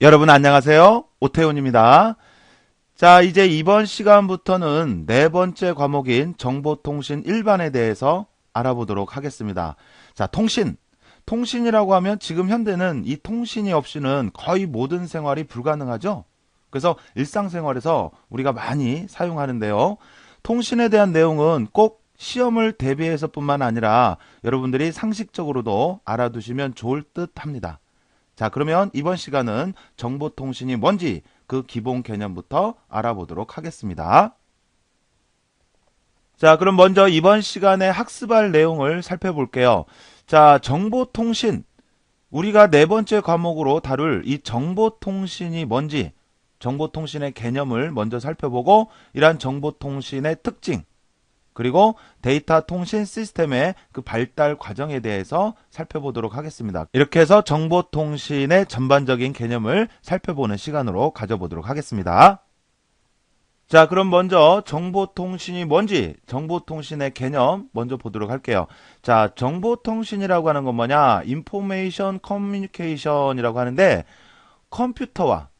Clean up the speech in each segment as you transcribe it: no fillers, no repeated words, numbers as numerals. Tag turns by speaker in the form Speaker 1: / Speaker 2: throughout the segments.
Speaker 1: 여러분 안녕하세요. 오태훈입니다. 자, 이제 이번 시간부터는 네 번째 과목인 정보통신 일반에 대해서 알아보도록 하겠습니다. 자, 통신이라고 하면 지금 현대는 이 통신이 없이는 거의 모든 생활이 불가능하죠. 그래서 일상생활에서 우리가 많이 사용하는데요. 통신에 대한 내용은 꼭 시험을 대비해서뿐만 아니라 여러분들이 상식적으로도 알아두시면 좋을 듯 합니다. 자, 그러면 이번 시간은 정보통신이 뭔지 그 기본 개념부터 알아보도록 하겠습니다. 자, 그럼 먼저 이번 시간에 학습할 내용을 살펴볼게요. 자, 정보통신. 우리가 네 번째 과목으로 다룰 이 정보통신이 뭔지, 정보통신의 개념을 먼저 살펴보고, 이러한 정보통신의 특징, 그리고 데이터 통신 시스템의 그 발달 과정에 대해서 살펴보도록 하겠습니다. 이렇게 해서 정보통신의 전반적인 개념을 살펴보는 시간으로 가져보도록 하겠습니다. 자, 그럼 먼저 정보통신이 뭔지, 정보통신의 개념 먼저 보도록 할게요. 자, 정보통신이라고 하는 건 뭐냐? 인포메이션 커뮤니케이션이라고 하는데 컴퓨터와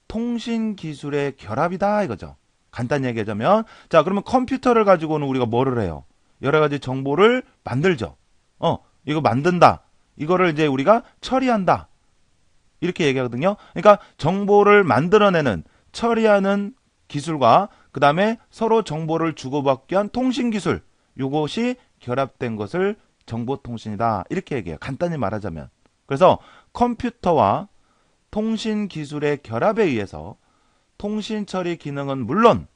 Speaker 1: 통신 기술의 결합이다 이거죠. 간단히 얘기하자면, 자, 그러면 컴퓨터를 가지고는 우리가 뭐를 해요? 여러 가지 정보를 만들죠. 이거 만든다. 이거를 이제 우리가 처리한다. 이렇게 얘기하거든요. 그러니까 정보를 만들어내는, 처리하는 기술과 그 다음에 서로 정보를 주고받기 위한 통신 기술, 이것이 결합된 것을 정보통신이다. 이렇게 얘기해요. 간단히 말하자면. 그래서 컴퓨터와 통신 기술의 결합에 의해서 통신 처리 기능은 물론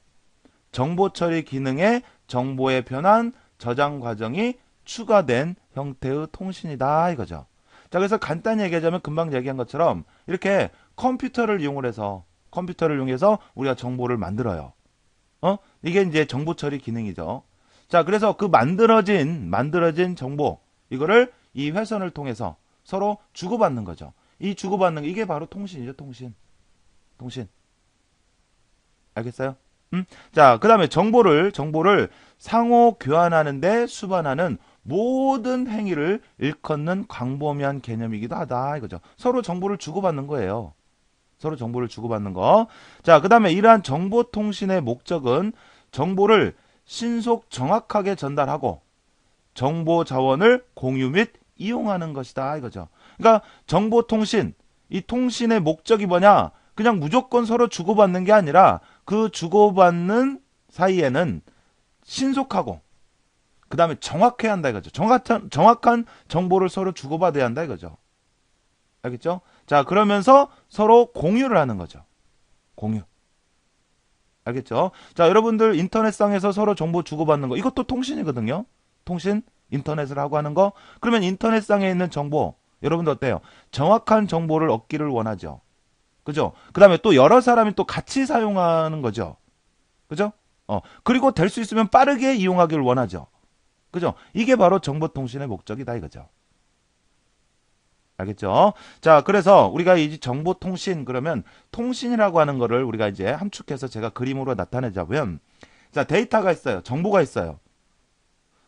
Speaker 1: 정보 처리 기능에 정보의 변환, 저장 과정이 추가된 형태의 통신이다 이거죠. 자, 그래서 간단히 얘기하자면 금방 얘기한 것처럼 이렇게 컴퓨터를 이용해서 우리가 정보를 만들어요. 이게 이제 정보 처리 기능이죠. 자, 그래서 그 만들어진 정보, 이거를 이 회선을 통해서 서로 주고받는 거죠. 이 주고받는 게 이게 바로 통신이죠, 통신. 알겠어요? 자, 그 다음에 정보를 상호 교환하는데 수반하는 모든 행위를 일컫는 광범위한 개념이기도 하다 이거죠. 서로 정보를 주고받는 거예요. 서로 정보를 주고받는 거. 자, 그 다음에 이러한 정보통신의 목적은 정보를 신속 정확하게 전달하고 정보 자원을 공유 및 이용하는 것이다 이거죠. 그러니까 정보통신, 이 통신의 목적이 뭐냐? 그냥 무조건 서로 주고받는 게 아니라 그 주고받는 사이에는 신속하고 그 다음에 정확해야 한다 이거죠. 정확한 정보를 서로 주고받아야 한다 이거죠. 알겠죠? 자, 그러면서 서로 공유를 하는 거죠. 공유. 알겠죠? 자, 여러분들 인터넷상에서 서로 정보 주고받는 거 이것도 통신이거든요. 통신, 인터넷을 하고 하는 거. 그러면 인터넷상에 있는 정보 여러분들 어때요? 정확한 정보를 얻기를 원하죠. 그죠? 그 다음에 또 여러 사람이 또 같이 사용하는 거죠. 그죠? 그리고 될 수 있으면 빠르게 이용하기를 원하죠. 그죠? 이게 바로 정보통신의 목적이다 이거죠. 알겠죠? 자, 그래서 우리가 이 정보통신 그러면 통신이라고 하는 거를 우리가 이제 함축해서 제가 그림으로 나타내자면, 자, 데이터가 있어요. 정보가 있어요.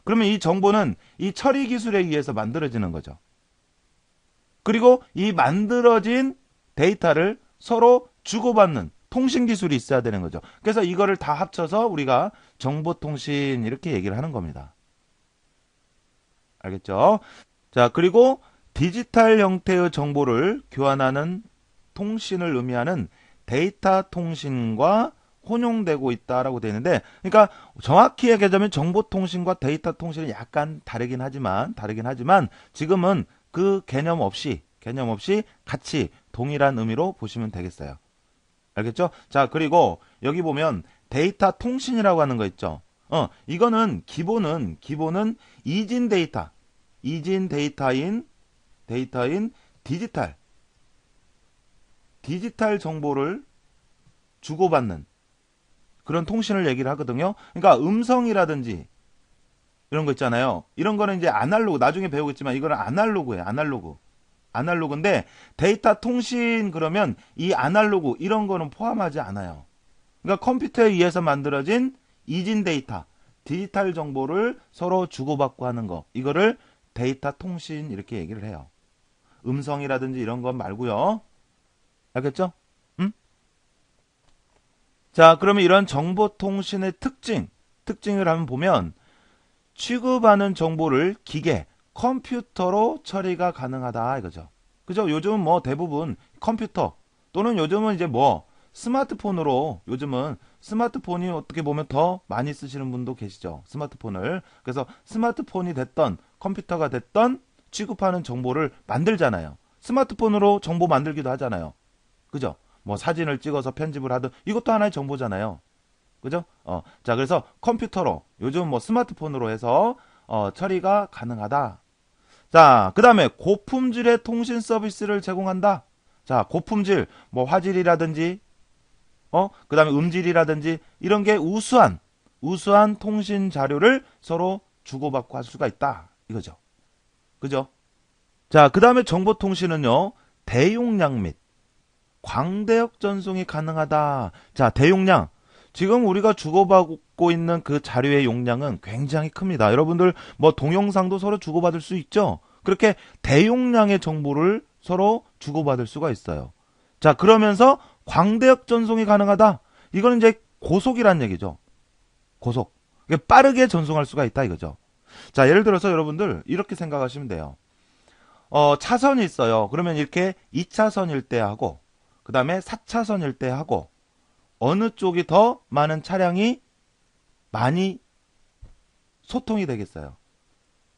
Speaker 1: 그러면 이 정보는 이 처리 기술에 의해서 만들어지는 거죠. 그리고 이 만들어진 데이터를 서로 주고받는 통신 기술이 있어야 되는 거죠. 그래서 이거를 다 합쳐서 우리가 정보통신 이렇게 얘기를 하는 겁니다. 알겠죠? 자, 그리고 디지털 형태의 정보를 교환하는 통신을 의미하는 데이터 통신과 혼용되고 있다라고 되어 있는데, 그러니까 정확히 얘기하자면 정보통신과 데이터 통신은 약간 다르긴 하지만 지금은 그 개념 없이 같이 동일한 의미로 보시면 되겠어요. 알겠죠? 자, 그리고 여기 보면 데이터 통신이라고 하는 거 있죠. 이거는 기본은 이진 데이터인 디지털 정보를 주고받는 그런 통신을 얘기를 하거든요. 그러니까 음성이라든지 이런 거 있잖아요. 이런 거는 이제 아날로그, 나중에 배우겠지만 이거는 아날로그예요. 아날로그인데 데이터 통신 그러면 이 아날로그 이런 거는 포함하지 않아요. 그러니까 컴퓨터에 의해서 만들어진 이진 데이터, 디지털 정보를 서로 주고받고 하는 거. 이거를 데이터 통신 이렇게 얘기를 해요. 음성이라든지 이런 건 말고요. 알겠죠? 음? 자, 그러면 이런 정보통신의 특징을 한번 보면 취급하는 정보를 기계, 컴퓨터로 처리가 가능하다 이거죠. 그죠? 요즘은 뭐 대부분 컴퓨터 또는 요즘은 이제 뭐 스마트폰으로 요즘은 스마트폰이 어떻게 보면 더 많이 쓰시는 분도 계시죠. 스마트폰을. 그래서 스마트폰이 됐던 컴퓨터가 됐던 취급하는 정보를 만들잖아요. 스마트폰으로 정보 만들기도 하잖아요. 그죠? 뭐 사진을 찍어서 편집을 하든 이것도 하나의 정보잖아요. 그죠? 자, 그래서 컴퓨터로 요즘 뭐 스마트폰으로 해서 처리가 가능하다. 자, 그 다음에 고품질의 통신 서비스를 제공한다. 자, 고품질, 뭐 화질이라든지, 그 다음에 음질이라든지 이런 게 우수한 통신 자료를 서로 주고받고 할 수가 있다. 이거죠. 그죠? 자, 그 다음에 정보통신은요, 대용량 및 광대역 전송이 가능하다. 자, 대용량. 지금 우리가 주고받고 있는 그 자료의 용량은 굉장히 큽니다. 여러분들 뭐 동영상도 서로 주고받을 수 있죠? 그렇게 대용량의 정보를 서로 주고받을 수가 있어요. 자, 그러면서 광대역 전송이 가능하다. 이거는 이제 고속이란 얘기죠. 고속. 빠르게 전송할 수가 있다 이거죠. 자, 예를 들어서 여러분들 이렇게 생각하시면 돼요. 차선이 있어요. 그러면 이렇게 2차선일 때 하고 그 다음에 4차선일 때 하고 어느 쪽이 더 많은 차량이 많이 소통이 되겠어요.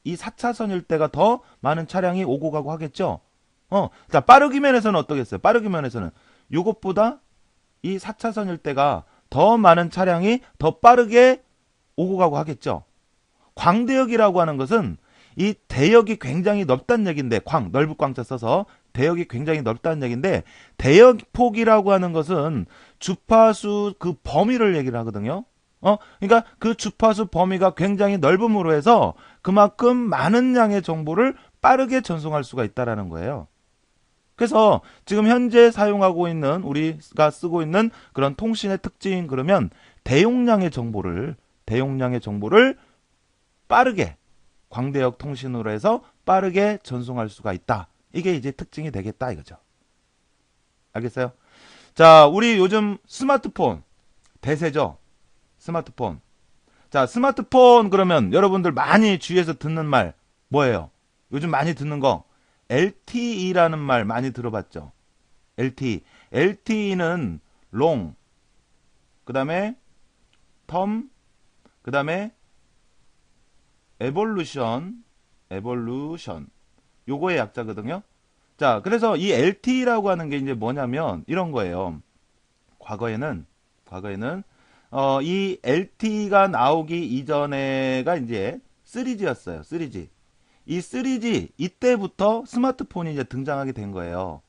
Speaker 1: 이 4차선일 때가 더 많은 차량이 오고 가고 하겠죠. 자, 빠르기 면에서는 어떠겠어요? 빠르기 면에서는 이것보다 이 4차선일 때가 더 많은 차량이 더 빠르게 오고 가고 하겠죠. 광대역이라고 하는 것은 이 대역이 굉장히 넓다는 얘기인데 넓은 광자 써서 대역이 굉장히 넓다는 얘기인데 대역폭이라고 하는 것은 주파수 그 범위를 얘기를 하거든요. 그러니까 그 주파수 범위가 굉장히 넓음으로 해서 그만큼 많은 양의 정보를 빠르게 전송할 수가 있다라는 거예요. 그래서 지금 현재 사용하고 있는 우리가 쓰고 있는 그런 통신의 특징 그러면 대용량의 정보를 빠르게 광대역 통신으로 해서 빠르게 전송할 수가 있다. 이게 이제 특징이 되겠다 이거죠. 알겠어요? 자, 우리 요즘 스마트폰 대세죠. 스마트폰. 자, 스마트폰 그러면 여러분들 많이 주위에서 듣는 말 뭐예요? 요즘 많이 듣는 거 LTE라는 말 많이 들어봤죠. LTE. LTE는 롱, 그 다음에 텀, 그 다음에 에볼루션. 요거의 약자거든요. 자, 그래서 이 LTE라고 하는 게 이제 뭐냐면 이런 거예요. 과거에는 이 LTE가 나오기 이전에가 이제 3G였어요. 3G. 이 3G 이때부터 스마트폰이 이제 등장하게 된 거예요.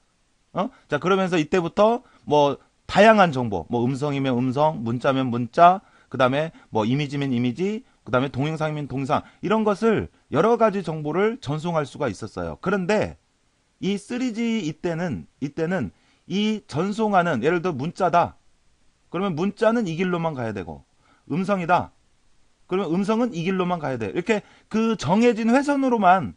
Speaker 1: 자, 그러면서 이때부터 뭐 다양한 정보, 뭐 음성이면 음성, 문자면 문자, 그다음에 뭐 이미지면 이미지, 그다음에 동영상이면 동영상 이런 것을 여러 가지 정보를 전송할 수가 있었어요. 그런데 이 3G 이때는 이 전송하는 예를 들어 문자다. 그러면 문자는 이 길로만 가야 되고 음성이다. 그러면 음성은 이 길로만 가야 돼. 이렇게 그 정해진 회선으로만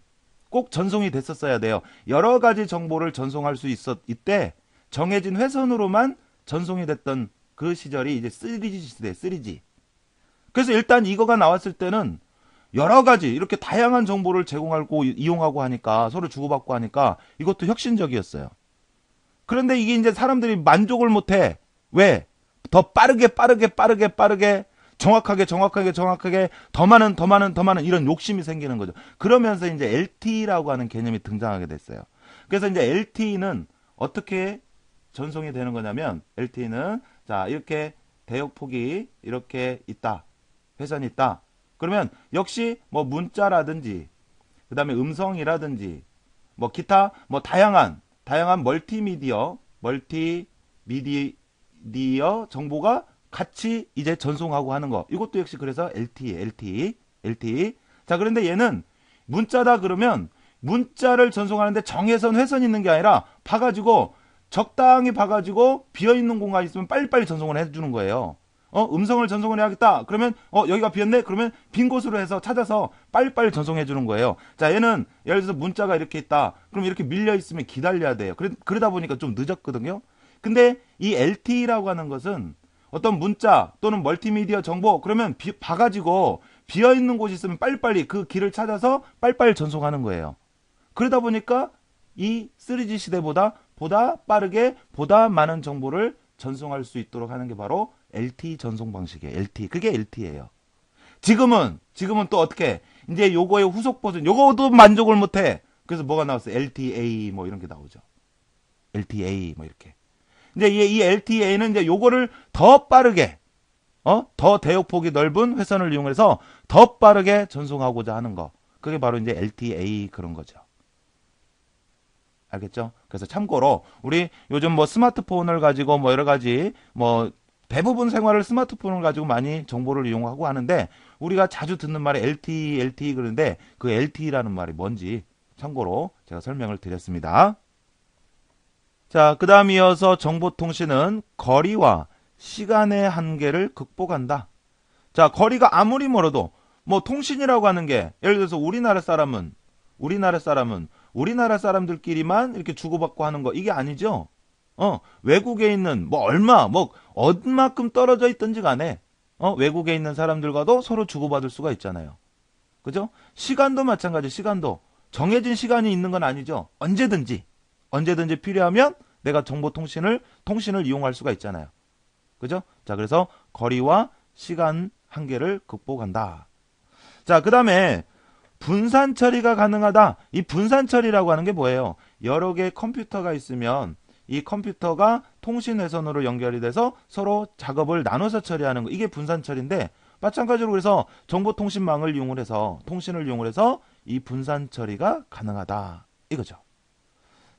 Speaker 1: 꼭 전송이 됐었어야 돼요. 여러 가지 정보를 전송할 수 이때 정해진 회선으로만 전송이 됐던 그 시절이 이제 3G 시대, 3G. 그래서 일단 이거가 나왔을 때는 여러 가지 이렇게 다양한 정보를 제공하고 이용하고 하니까 서로 주고받고 하니까 이것도 혁신적이었어요. 그런데 이게 이제 사람들이 만족을 못해. 왜? 더 빠르게 정확하게 더 많은 이런 욕심이 생기는 거죠. 그러면서 이제 LTE라고 하는 개념이 등장하게 됐어요. 그래서 이제 LTE는 어떻게 전송이 되는 거냐면 LTE는 자, 이렇게 대역폭이 이렇게 있다. 회선이 있다. 그러면 역시 뭐 문자라든지 그다음에 음성이라든지 뭐 기타 뭐 다양한 멀티미디어 정보가 같이 이제 전송하고 하는 거. 이것도 역시 그래서 LTE. 자, 그런데 얘는 문자다 그러면 문자를 전송하는데 정해선 회선이 있는 게 아니라 적당히 봐가지고 비어있는 공간이 있으면 빨리빨리 전송을 해주는 거예요. 음성을 전송을 해야겠다. 그러면 여기가 비었네. 그러면 빈 곳으로 해서 찾아서 빨리빨리 전송해 주는 거예요. 자, 얘는 예를 들어서 문자가 이렇게 있다. 그럼 이렇게 밀려 있으면 기다려야 돼요. 그러다 보니까 좀 늦었거든요. 근데 이 LTE라고 하는 것은 어떤 문자 또는 멀티미디어 정보 그러면 봐가지고 비어있는 곳이 있으면 빨리빨리 그 길을 찾아서 빨리빨리 전송하는 거예요. 그러다 보니까 이 3G 시대보다 보다 빠르게 보다 많은 정보를 전송할 수 있도록 하는 게 바로 LTE 전송 방식이에요. LTE. 그게 LTE예요. 지금은 또 어떻게 이제 요거의 후속 버전 요거도 만족을 못해. 그래서 뭐가 나왔어요? LTA 뭐 이런 게 나오죠. LTA 뭐 이렇게. 이제 이 LTA는 이제 요거를 더 빠르게 더 대역폭이 넓은 회선을 이용해서 더 빠르게 전송하고자 하는 거. 그게 바로 이제 LTA 그런 거죠. 알겠죠? 그래서 참고로 우리 요즘 뭐 스마트폰을 가지고 뭐 여러 가지 뭐 대부분 생활을 스마트폰을 가지고 많이 정보를 이용하고 하는데 우리가 자주 듣는 말이 LTE 그러는데 그 LTE라는 말이 뭔지 참고로 제가 설명을 드렸습니다. 자, 그 다음 이어서 정보통신은 거리와 시간의 한계를 극복한다. 자, 거리가 아무리 멀어도 뭐 통신이라고 하는 게 예를 들어서 우리나라 사람들끼리만 이렇게 주고받고 하는 거 이게 아니죠. 외국에 있는 뭐 얼마큼 떨어져 있든지 간에 외국에 있는 사람들과도 서로 주고받을 수가 있잖아요. 그죠? 시간도 마찬가지. 시간도 정해진 시간이 있는 건 아니죠. 언제든지 필요하면 내가 통신을 이용할 수가 있잖아요. 그죠? 자, 그래서 거리와 시간 한계를 극복한다. 자, 그 다음에 분산 처리가 가능하다. 이 분산 처리라고 하는 게 뭐예요? 여러 개의 컴퓨터가 있으면 이 컴퓨터가 통신 회선으로 연결이 돼서 서로 작업을 나눠서 처리하는 거. 이게 분산 처리인데 마찬가지로 그래서 정보통신망을 이용을 해서 통신을 이용을 해서 이 분산 처리가 가능하다. 이거죠.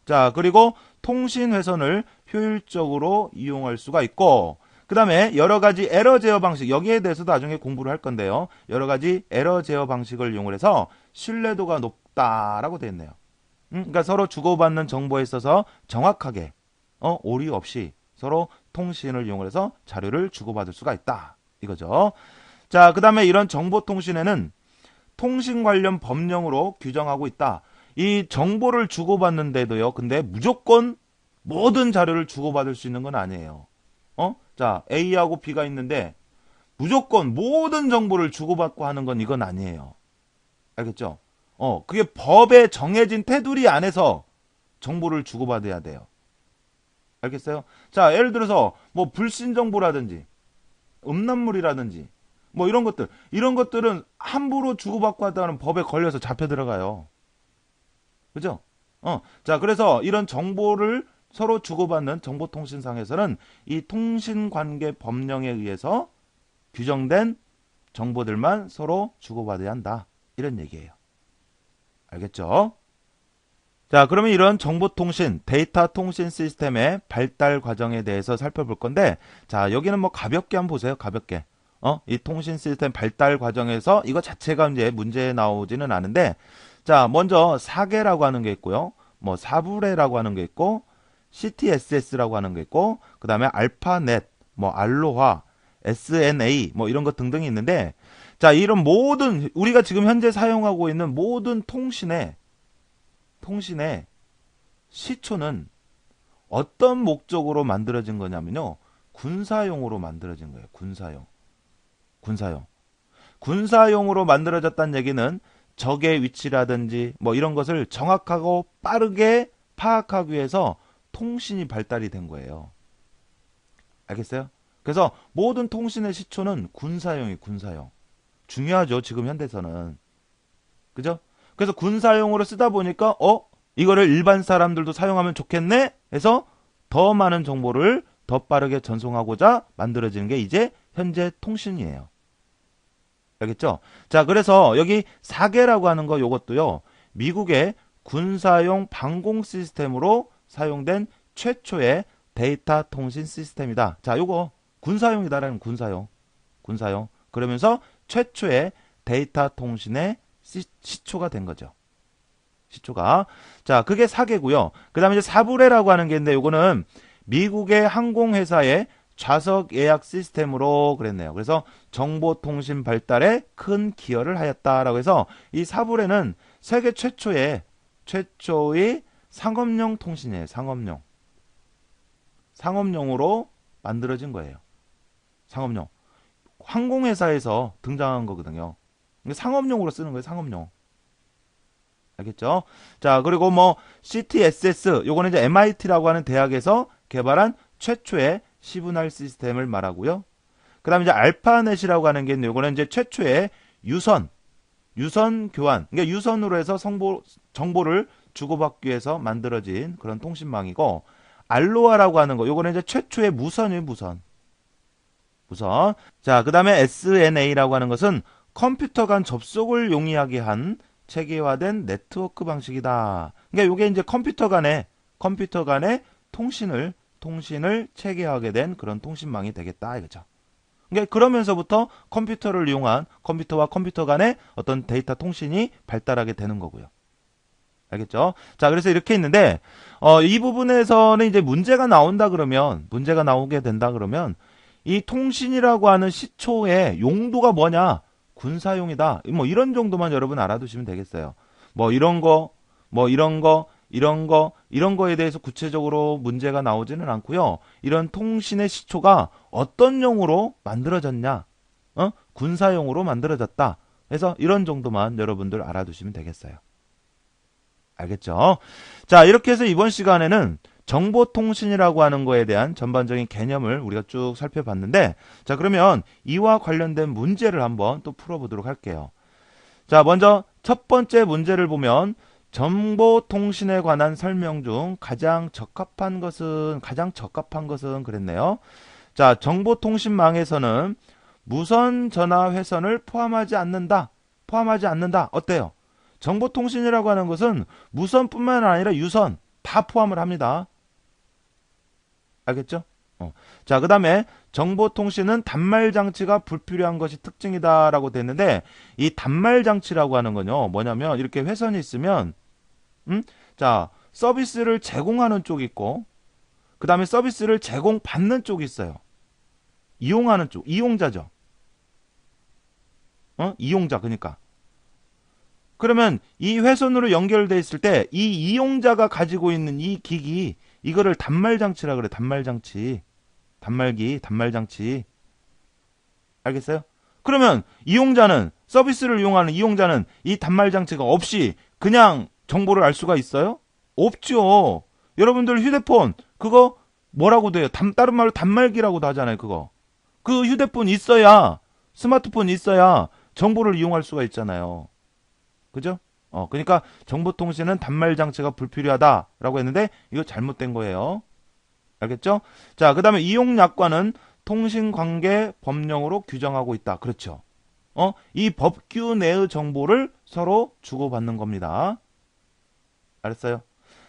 Speaker 1: 자, 그리고 통신 회선을 효율적으로 이용할 수가 있고 그 다음에 여러 가지 에러 제어 방식, 여기에 대해서도 나중에 공부를 할 건데요. 여러 가지 에러 제어 방식을 이용을 해서 신뢰도가 높다라고 되어 있네요. 그러니까 서로 주고받는 정보에 있어서 정확하게 오류 없이 서로 통신을 이용해서 자료를 주고받을 수가 있다. 이거죠. 자, 그 다음에 이런 정보통신에는 통신 관련 법령으로 규정하고 있다. 이 정보를 주고받는데도요. 근데 무조건 모든 자료를 주고받을 수 있는 건 아니에요. 자, A하고 B가 있는데 무조건 모든 정보를 주고받고 하는 건 이건 아니에요. 알겠죠? 그게 법에 정해진 테두리 안에서 정보를 주고받아야 돼요. 알겠어요? 자, 예를 들어서 뭐 불신 정보라든지 음란물이라든지 뭐 이런 것들은 함부로 주고받고 하다는 법에 걸려서 잡혀 들어가요. 그죠? 자, 그래서 이런 정보를 서로 주고받는 정보통신상에서는 이 통신관계 법령에 의해서 규정된 정보들만 서로 주고받아야 한다. 이런 얘기예요. 알겠죠? 자, 그러면 이런 정보통신, 데이터 통신 시스템의 발달 과정에 대해서 살펴볼 건데, 자, 여기는 뭐 가볍게 한번 보세요. 가볍게. 이 통신 시스템 발달 과정에서 이거 자체가 이제 문제에 나오지는 않은데, 자, 먼저 사계라고 하는 게 있고요. 뭐 사부레라고 하는 게 있고, CTSS라고 하는 게 있고, 그 다음에 알파넷, 뭐 알로하, SNA, 뭐 이런 것 등등이 있는데, 자, 이런 모든, 우리가 지금 현재 사용하고 있는 모든 통신의 시초는 어떤 목적으로 만들어진 거냐면요. 군사용으로 만들어진 거예요. 군사용으로 만들어졌다는 얘기는 적의 위치라든지 뭐 이런 것을 정확하고 빠르게 파악하기 위해서 통신이 발달이 된 거예요. 알겠어요? 그래서 모든 통신의 시초는 군사용. 중요하죠. 지금 현대에서는. 그죠? 그래서 군사용으로 쓰다 보니까 이거를 일반 사람들도 사용하면 좋겠네 해서 더 많은 정보를 더 빠르게 전송하고자 만들어지는 게 이제 현재 통신이에요. 알겠죠? 자, 그래서 여기 사계라고 하는 거 요것도요. 미국의 군사용 방공 시스템으로 사용된 최초의 데이터 통신 시스템이다. 자, 요거 군사용이다라는 군사용. 그러면서 최초의 데이터 통신의 시초가 된 거죠. 시초가. 자, 그게 사계고요. 그 다음에 이제 사부레라고 하는 게 있는데 요거는 미국의 항공회사의 좌석 예약 시스템으로 그랬네요. 그래서 정보통신 발달에 큰 기여를 하였다라고 해서 이 사부레는 세계 최초의 상업용 통신이에요. 상업용으로 만들어진 거예요. 상업용. 항공회사에서 등장한 거거든요. 상업용으로 쓰는 거예요. 상업용. 알겠죠? 자, 그리고 뭐 CTSS 요거는 이제 MIT라고 하는 대학에서 개발한 최초의 시분할 시스템을 말하고요. 그다음에 이제 알파넷이라고 하는 게 있는데 요거는 이제 최초의 유선 교환. 그러니까 유선으로 해서 정보를 주고받기 위해서 만들어진 그런 통신망이고, 알로아라고 하는 거 요거는 이제 최초의 무선이에요. 무선. 자, 그다음에 SNA라고 하는 것은 컴퓨터 간 접속을 용이하게 한 체계화된 네트워크 방식이다. 그러니까 이게 이제 컴퓨터 간의 통신을 체계화하게 된 그런 통신망이 되겠다 이거죠. 그러니까 그러면서부터 컴퓨터와 컴퓨터 간의 어떤 데이터 통신이 발달하게 되는 거고요. 알겠죠? 자, 그래서 이렇게 있는데 이 부분에서는 이제 문제가 나오게 된다 그러면 이 통신이라고 하는 시초의 용도가 뭐냐? 군사용이다. 뭐 이런 정도만 여러분 알아두시면 되겠어요. 뭐 이런 거에 대해서 구체적으로 문제가 나오지는 않고요. 이런 통신의 시초가 어떤 용으로 만들어졌냐? 군사용으로 만들어졌다. 그래서 이런 정도만 여러분들 알아두시면 되겠어요. 알겠죠? 자, 이렇게 해서 이번 시간에는 정보통신이라고 하는 거에 대한 전반적인 개념을 우리가 쭉 살펴봤는데, 자, 그러면 이와 관련된 문제를 한번 또 풀어보도록 할게요. 자, 먼저 첫 번째 문제를 보면 정보통신에 관한 설명 중 가장 적합한 것은 그랬네요. 자, 정보통신망에서는 무선 전화 회선을 포함하지 않는다. 어때요? 정보통신이라고 하는 것은 무선뿐만 아니라 유선 다 포함을 합니다. 알겠죠? 자, 그 다음에 정보통신은 단말장치가 불필요한 것이 특징이다라고 됐는데, 이 단말장치라고 하는 건요, 뭐냐면 이렇게 회선이 있으면 자, 서비스를 제공하는 쪽이 있고, 그 다음에 서비스를 제공받는 쪽이 있어요. 이용하는 쪽, 이용자죠. 이용자, 그러니까. 그러면 이 회선으로 연결돼 있을 때 이 이용자가 가지고 있는 이 기기, 이거를 단말장치라 그래. 단말장치. 단말장치. 알겠어요? 그러면 서비스를 이용하는 이용자는 이 단말장치가 없이 그냥 정보를 알 수가 있어요? 없죠. 여러분들 휴대폰 그거 뭐라고 돼요? 다른 말로 단말기라고도 하잖아요. 그거. 그 휴대폰 있어야, 스마트폰 있어야 정보를 이용할 수가 있잖아요. 그죠? 그러니까 정보통신은 단말장치가 불필요하다라고 했는데 이거 잘못된 거예요. 알겠죠? 자, 그 다음에 이용약관은 통신관계 법령으로 규정하고 있다. 그렇죠? 이 법규 내의 정보를 서로 주고받는 겁니다. 알았어요?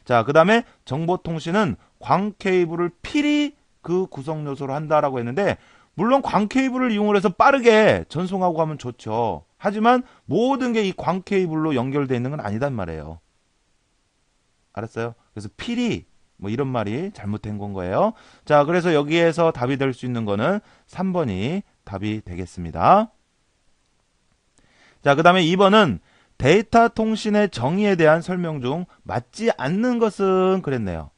Speaker 1: 자, 그 다음에 정보통신은 광케이블을 필히 그 구성 요소로 한다라고 했는데, 물론 광케이블을 이용해서 빠르게 전송하고 가면 좋죠. 하지만 모든 게 이 광케이블로 연결되어 있는 건 아니단 말이에요. 알았어요? 그래서 필히 뭐 이런 말이 잘못된 건 거예요. 자, 그래서 여기에서 답이 될 수 있는 거는 3번이 답이 되겠습니다. 자, 그 다음에 2번은 데이터 통신의 정의에 대한 설명 중 맞지 않는 것은 그랬네요.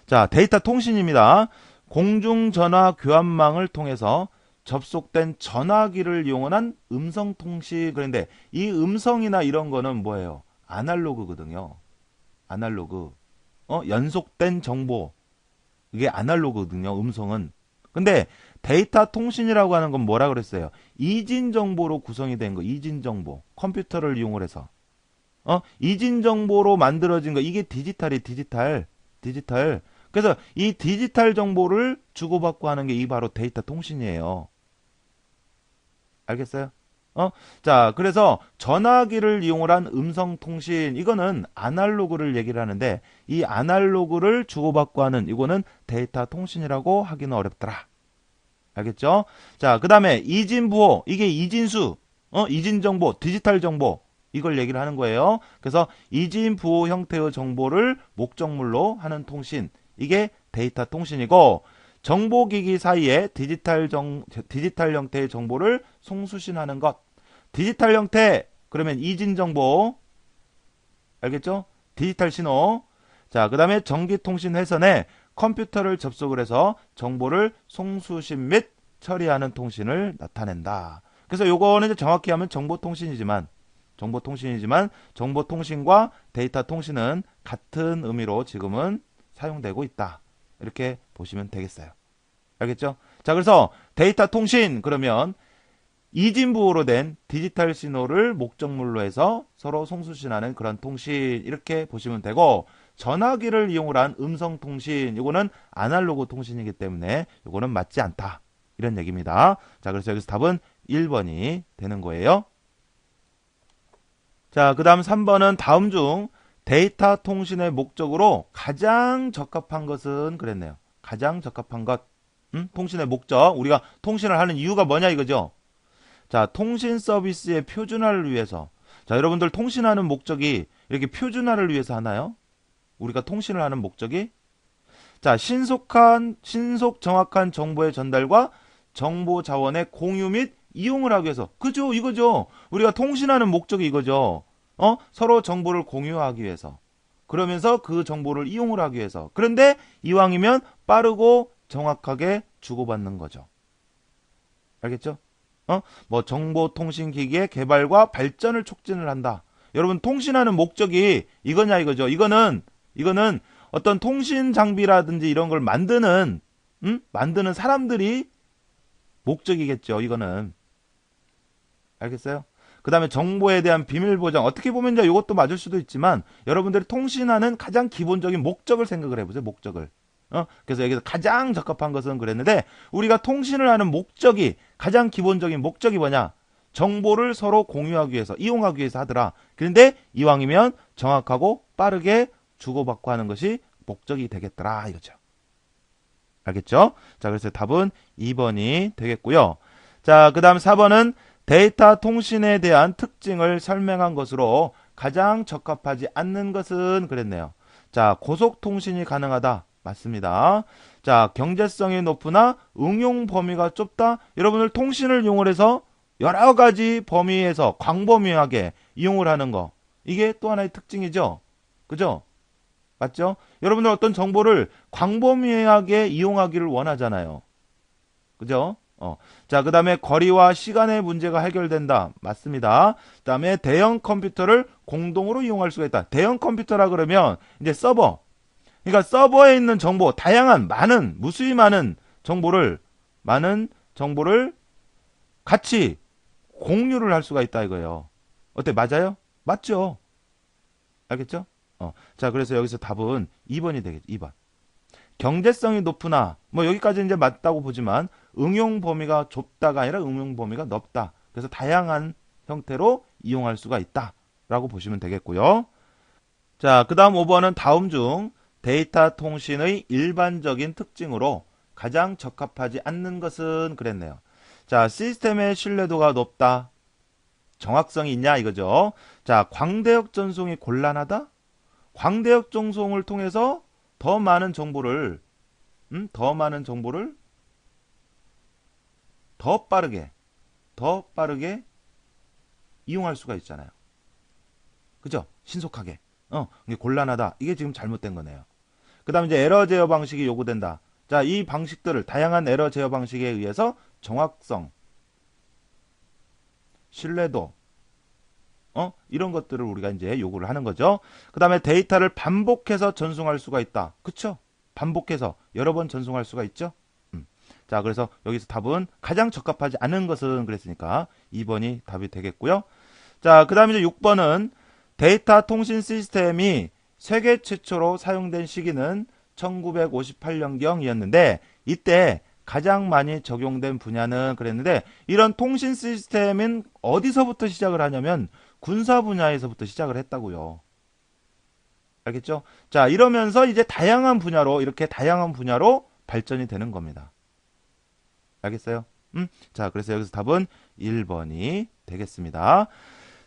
Speaker 1: 자, 데이터 통신입니다. 공중전화 교환망을 통해서 접속된 전화기를 이용한 음성통신. 그런데 이 음성이나 이런 거는 뭐예요? 아날로그거든요. 아날로그. 연속된 정보. 이게 아날로그거든요. 음성은. 근데 데이터 통신이라고 하는 건 뭐라 그랬어요? 이진 정보로 구성이 된 거. 이진 정보. 컴퓨터를 이용을 해서. 이진 정보로 만들어진 거. 이게 디지털. 그래서 이 디지털 정보를 주고받고 하는 게 이 바로 데이터 통신이에요. 알겠어요? 자, 그래서 전화기를 이용을 한 음성통신, 이거는 아날로그를 얘기를 하는데, 이 아날로그를 주고받고 하는 이거는 데이터 통신이라고 하기는 어렵더라. 알겠죠? 자, 그 다음에 이진부호, 이게 이진수, 이진정보, 디지털 정보, 이걸 얘기를 하는 거예요. 그래서 이진부호 형태의 정보를 목적물로 하는 통신, 이게 데이터 통신이고, 정보기기 사이에 디지털 형태의 정보를 송수신하는 것. 디지털 형태, 그러면 이진정보. 알겠죠? 디지털 신호. 자, 그 다음에 전기통신 회선에 컴퓨터를 접속을 해서 정보를 송수신 및 처리하는 통신을 나타낸다. 그래서 요거는 이제 정확히 하면 정보통신이지만 정보통신과 데이터 통신은 같은 의미로 지금은 사용되고 있다. 이렇게 보시면 되겠어요. 알겠죠? 자, 그래서 데이터 통신 그러면 이진부호로 된 디지털 신호를 목적물로 해서 서로 송수신하는 그런 통신 이렇게 보시면 되고, 전화기를 이용을 한 음성 통신 이거는 아날로그 통신이기 때문에 이거는 맞지 않다. 이런 얘기입니다. 자, 그래서 여기서 답은 1번이 되는 거예요. 자, 그 다음 3번은 다음 중 데이터 통신의 목적으로 가장 적합한 것은 그랬네요. 가장 적합한 것. 통신의 목적. 우리가 통신을 하는 이유가 뭐냐 이거죠. 자, 통신 서비스의 표준화를 위해서. 자, 여러분들 통신하는 목적이 이렇게 표준화를 위해서 하나요? 우리가 통신을 하는 목적이? 자, 신속 정확한 정보의 전달과 정보 자원의 공유 및 이용을 하기 위해서. 그죠? 이거죠. 우리가 통신하는 목적이 이거죠. 서로 정보를 공유하기 위해서. 그러면서 그 정보를 이용을 하기 위해서. 그런데 이왕이면 빠르고 정확하게 주고받는 거죠. 알겠죠? 뭐 정보통신기기의 개발과 발전을 촉진을 한다. 여러분 통신하는 목적이 이거냐 이거죠. 이거는 어떤 통신 장비라든지 이런 걸 만드는 사람들이 목적이겠죠. 이거는 알겠어요? 그 다음에 정보에 대한 비밀 보장. 어떻게 보면 이제 이것도 맞을 수도 있지만 여러분들이 통신하는 가장 기본적인 목적을 생각을 해보세요. 목적을. 그래서 여기서 가장 적합한 것은 그랬는데 우리가 통신을 하는 목적이 가장 기본적인 목적이 뭐냐? 정보를 서로 공유하기 위해서 이용하기 위해서 하더라. 그런데 이왕이면 정확하고 빠르게 주고받고 하는 것이 목적이 되겠더라 이거죠. 알겠죠? 자, 그래서 답은 2번이 되겠고요. 자, 그 다음 4번은 데이터 통신에 대한 특징을 설명한 것으로 가장 적합하지 않는 것은 그랬네요. 자, 고속통신이 가능하다. 맞습니다. 자, 경제성이 높으나 응용 범위가 좁다. 여러분들 통신을 이용을 해서 여러 가지 범위에서 광범위하게 이용을 하는 거. 이게 또 하나의 특징이죠. 그죠? 맞죠? 여러분들 어떤 정보를 광범위하게 이용하기를 원하잖아요. 그죠? 자, 그 다음에 거리와 시간의 문제가 해결된다. 맞습니다. 그 다음에 대형 컴퓨터를 공동으로 이용할 수가 있다. 대형 컴퓨터라 그러면 이제 서버. 그러니까 서버에 있는 정보, 다양한, 무수히 많은 정보를 같이 공유를 할 수가 있다 이거예요. 어때? 맞아요? 맞죠? 알겠죠? 자, 그래서 여기서 답은 2번이 되겠죠. 2번. 경제성이 높으나, 뭐 여기까지 이제 맞다고 보지만, 응용 범위가 좁다가 아니라 응용 범위가 넓다. 그래서 다양한 형태로 이용할 수가 있다. 라고 보시면 되겠고요. 자, 그 다음 5번은 다음 중 데이터 통신의 일반적인 특징으로 가장 적합하지 않는 것은 그랬네요. 자, 시스템의 신뢰도가 높다. 정확성이 있냐 이거죠. 자, 광대역 전송이 곤란하다. 광대역 전송을 통해서 더 많은 정보를 더 빠르게 이용할 수가 있잖아요. 그죠? 신속하게. 이게 곤란하다. 이게 지금 잘못된 거네요. 그 다음에 이제 에러 제어 방식이 요구된다. 자, 이 방식들을 다양한 에러 제어 방식에 의해서 정확성, 신뢰도, 이런 것들을 우리가 이제 요구를 하는 거죠. 그 다음에 데이터를 반복해서 전송할 수가 있다. 그쵸? 반복해서 여러 번 전송할 수가 있죠. 자, 그래서 여기서 답은 가장 적합하지 않은 것은 그랬으니까 2번이 답이 되겠고요. 자, 그 다음에 이제 6번은 데이터 통신 시스템이 세계 최초로 사용된 시기는 1958년경이었는데 이때 가장 많이 적용된 분야는 그랬는데 이런 통신 시스템은 어디서부터 시작을 하냐면 군사 분야에서부터 시작을 했다고요. 알겠죠? 자, 이러면서 이제 이렇게 다양한 분야로 발전이 되는 겁니다. 알겠어요? 자, 그래서 여기서 답은 1번이 되겠습니다.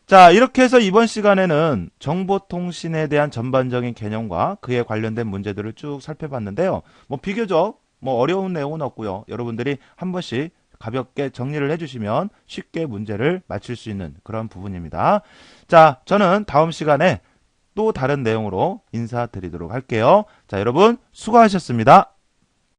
Speaker 1: 자, 이렇게 해서 이번 시간에는 정보통신에 대한 전반적인 개념과 그에 관련된 문제들을 쭉 살펴봤는데요. 뭐 비교적 어려운 내용은 없고요. 여러분들이 한 번씩 가볍게 정리를 해주시면 쉽게 문제를 맞출 수 있는 그런 부분입니다. 자, 저는 다음 시간에 또 다른 내용으로 인사드리도록 할게요. 자, 여러분 수고하셨습니다.